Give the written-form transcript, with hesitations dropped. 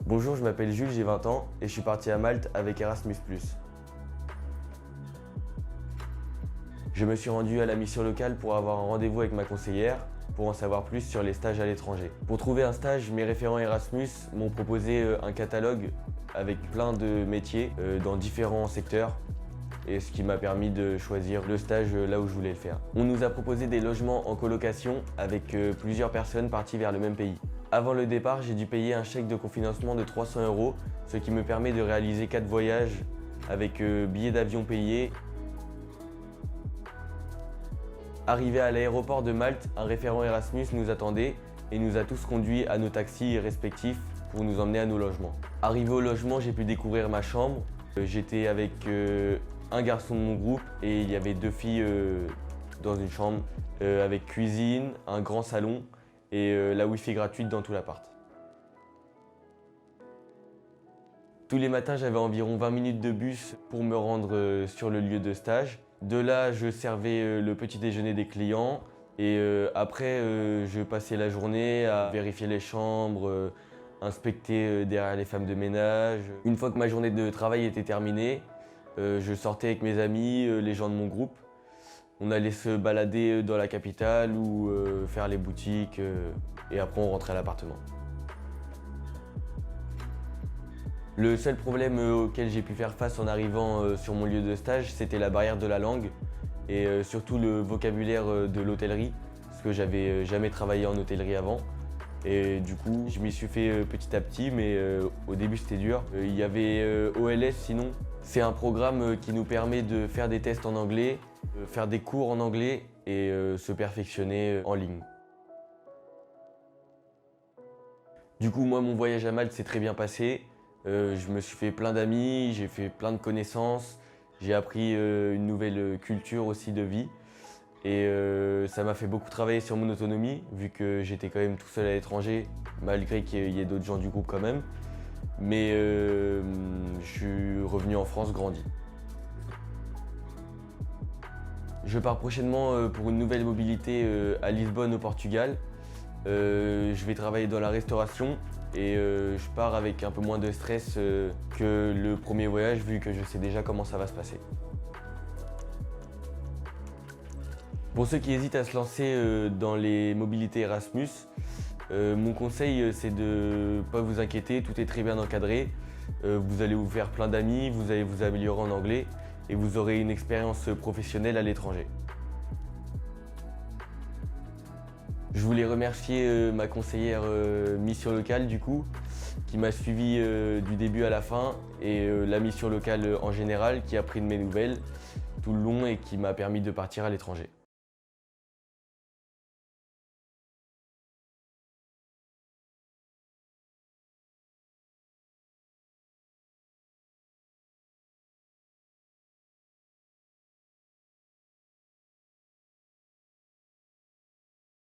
Bonjour, je m'appelle Jules, j'ai 20 ans et je suis parti à Malte avec Erasmus+. Je me suis rendu à la mission locale pour avoir un rendez-vous avec ma conseillère pour en savoir plus sur les stages à l'étranger. Pour trouver un stage, mes référents Erasmus m'ont proposé un catalogue avec plein de métiers dans différents secteurs, et ce qui m'a permis de choisir le stage là où je voulais le faire. On nous a proposé des logements en colocation avec plusieurs personnes parties vers le même pays. Avant le départ, j'ai dû payer un chèque de cofinancement de 300 €, ce qui me permet de réaliser 4 voyages avec billets d'avion payés. Arrivé à l'aéroport de Malte, un référent Erasmus nous attendait et nous a tous conduits à nos taxis respectifs pour nous emmener à nos logements. Arrivé au logement, j'ai pu découvrir ma chambre. J'étais avec un garçon de mon groupe et il y avait 2 filles dans une chambre avec cuisine, un grand salon et la Wi-Fi gratuite dans tout l'appart. Tous les matins, j'avais environ 20 minutes de bus pour me rendre sur le lieu de stage. De là, je servais le petit déjeuner des clients et après, je passais la journée à vérifier les chambres, inspecter derrière les femmes de ménage. Une fois que ma journée de travail était terminée, je sortais avec mes amis, les gens de mon groupe. On allait se balader dans la capitale ou faire les boutiques et après on rentrait à l'appartement. Le seul problème auquel j'ai pu faire face en arrivant sur mon lieu de stage, c'était la barrière de la langue et surtout le vocabulaire de l'hôtellerie, parce que j'avais jamais travaillé en hôtellerie avant. Et du coup, je m'y suis fait petit à petit, mais au début c'était dur. Il y avait OLS sinon. C'est un programme qui nous permet de faire des tests en anglais, faire des cours en anglais et se perfectionner en ligne. Du coup, moi, mon voyage à Malte s'est très bien passé. Je me suis fait plein d'amis, j'ai fait plein de connaissances, j'ai appris une nouvelle culture aussi de vie. Et ça m'a fait beaucoup travailler sur mon autonomie, vu que j'étais quand même tout seul à l'étranger, malgré qu'il y ait d'autres gens du groupe quand même. Mais je suis revenu en France grandi. Je pars prochainement pour une nouvelle mobilité à Lisbonne au Portugal. Je vais travailler dans la restauration et je pars avec un peu moins de stress que le premier voyage, vu que je sais déjà comment ça va se passer. Pour ceux qui hésitent à se lancer dans les mobilités Erasmus, mon conseil c'est de ne pas vous inquiéter, tout est très bien encadré. Vous allez vous faire plein d'amis, vous allez vous améliorer en anglais et vous aurez une expérience professionnelle à l'étranger. Je voulais remercier ma conseillère mission locale du coup, qui m'a suivi du début à la fin, et la mission locale en général qui a pris de mes nouvelles tout le long et qui m'a permis de partir à l'étranger.